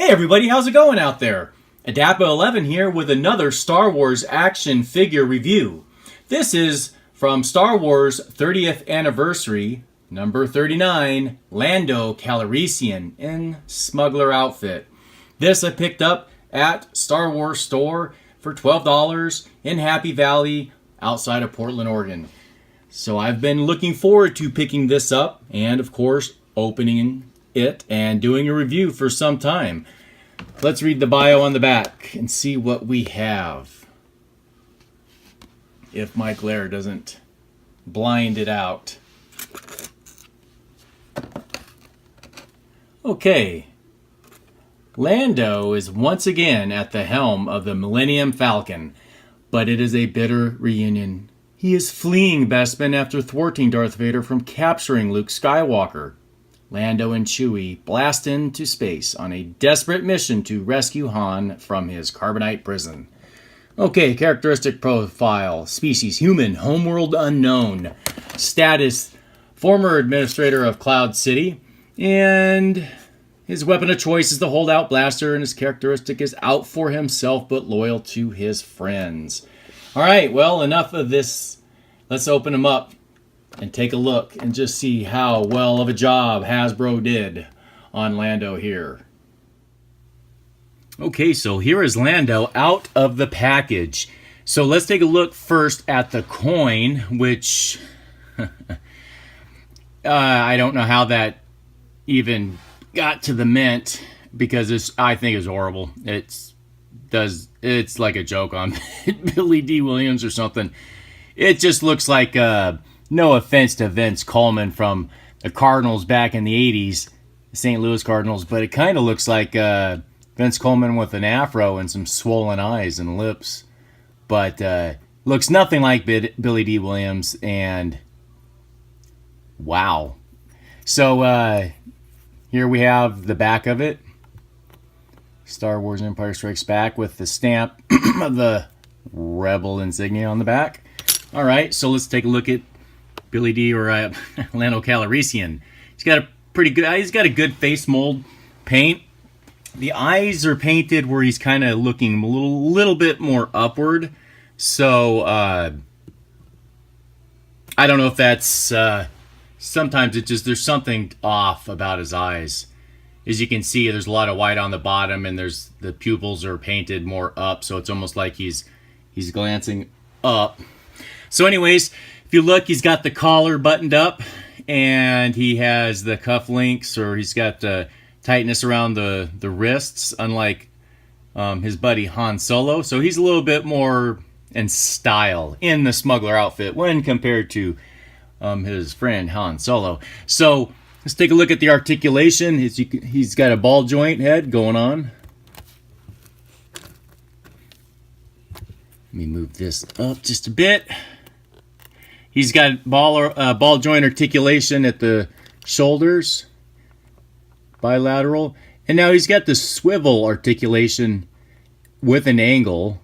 Hey everybody, how's it going out there? Adapa11 here with another Star Wars action figure review. This is from Star Wars 30th Anniversary, number 39, Lando Calrissian in Smuggler Outfit. This I picked up at Star Wars Store for $12 in Happy Valley outside of Portland, Oregon. So I've been looking forward to picking this up and of course opening it and doing a review for some time. Let's read the bio on the back and see what we have. If my glare doesn't blind it out. Okay. Lando is once again at the helm of the Millennium Falcon, but it is a bitter reunion. He is fleeing Bespin after thwarting Darth Vader from capturing Luke Skywalker. Lando and Chewie blast into space on a desperate mission to rescue Han from his carbonite prison. Okay, characteristic profile. Species human, homeworld unknown. Status former administrator of Cloud City. And his weapon of choice is the holdout blaster, and his characteristic is out for himself but loyal to his friends. Alright, well, enough of this. Let's open him up and take a look and just see how well of a job Hasbro did on Lando here. Okay, so here is Lando out of the package. So let's take a look first at the coin, which I don't know how that even got to the mint, because I think it's horrible. It's like a joke on Billy D. Williams or something. It just looks like no offense to Vince Coleman from the Cardinals back in the 80s, the St. Louis Cardinals, but it kind of looks like Vince Coleman with an afro and some swollen eyes and lips. But looks nothing like Billy D. Williams, and wow. So here we have the back of it. Star Wars Empire Strikes Back with the stamp of the Rebel insignia on the back. All right, so let's take a look at Billy D. or Lando Calrissian. He's got a good face mold paint. The eyes are painted where he's kind of looking a little bit more upward. So I don't know if that's sometimes there's something off about his eyes. As you can see, there's a lot of white on the bottom, and the pupils are painted more up, so it's almost like he's glancing up. So anyways, if you look, he's got the collar buttoned up, and he has the cuff links, or he's got the tightness around the wrists, unlike his buddy Han Solo. So he's a little bit more in style in the smuggler outfit when compared to his friend Han Solo. So let's take a look at the articulation. He's got a ball joint head going on. Let me move this up just a bit. He's got ball joint articulation at the shoulders, bilateral. And now he's got the swivel articulation with an angle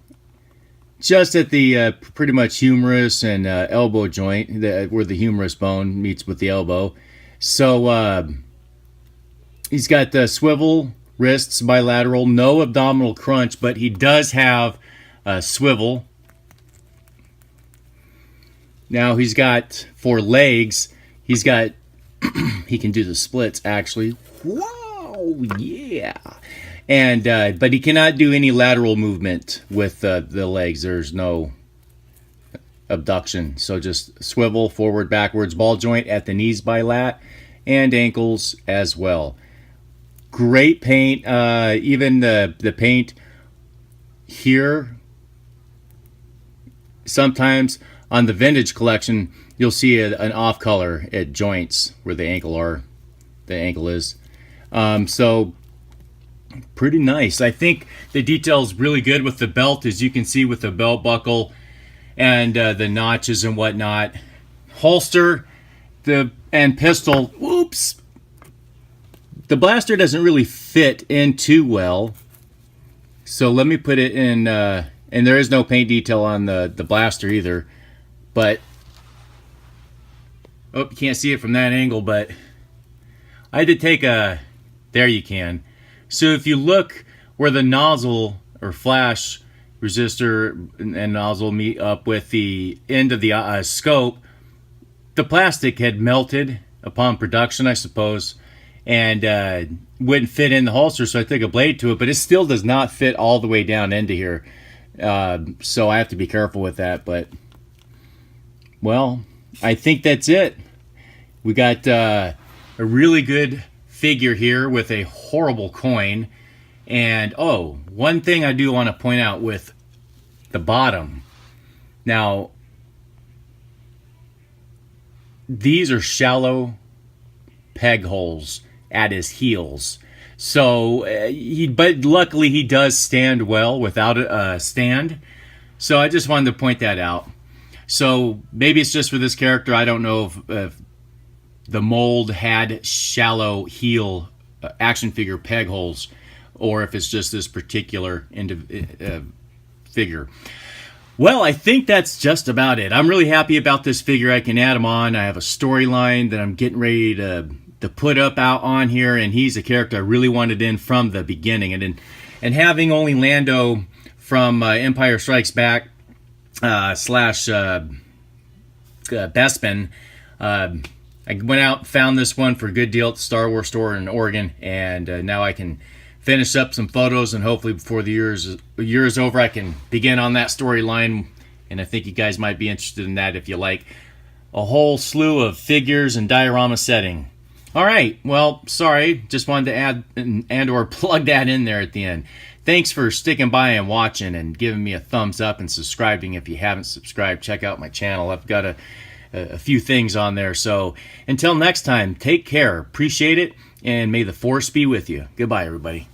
just at the pretty much humerus and elbow joint, where the humerus bone meets with the elbow. So he's got the swivel wrists, bilateral, no abdominal crunch, but he does have a swivel. Now he's got, for legs, he can do the splits actually. Wow, yeah. And but he cannot do any lateral movement with the legs. There's no abduction. So just swivel forward, backwards, ball joint at the knees bilat and ankles as well. Great paint. Even the paint here, sometimes on the vintage collection, you'll see an off color at joints where the ankle is. So pretty nice. I think the detail's really good with the belt, as you can see with the belt buckle and the notches and whatnot. Holster and pistol. Whoops. The blaster doesn't really fit in too well. So let me put it in, and there is no paint detail on the blaster either. But, oh, you can't see it from that angle, but I did take there you can. So if you look where the nozzle or flash resistor and nozzle meet up with the end of the scope, the plastic had melted upon production, I suppose, and wouldn't fit in the holster, so I took a blade to it, but it still does not fit all the way down into here. So I have to be careful with that, but, well, I think that's it. We got a really good figure here with a horrible coin. And, oh, one thing I do want to point out with the bottom. Now, these are shallow peg holes at his heels. So, but luckily he does stand well without a stand. So I just wanted to point that out. So maybe it's just for this character. I don't know if the mold had shallow heel action figure peg holes, or if it's just this particular figure. Well, I think that's just about it. I'm really happy about this figure. I can add him on. I have a storyline that I'm getting ready to put up out on here, and he's a character I really wanted in from the beginning. And having only Lando from Empire Strikes Back / Bespin, I went out and found this one for a good deal at the Star Wars store in Oregon, and now I can finish up some photos, and hopefully before the year is over, I can begin on that storyline. And I think you guys might be interested in that if you like a whole slew of figures and diorama setting. All right, well, sorry, just wanted to add and or plug that in there at the end. Thanks for sticking by and watching and giving me a thumbs up and subscribing. If you haven't subscribed, check out my channel. I've got a few things on there. So until next time, take care, appreciate it, and may the force be with you. Goodbye, everybody.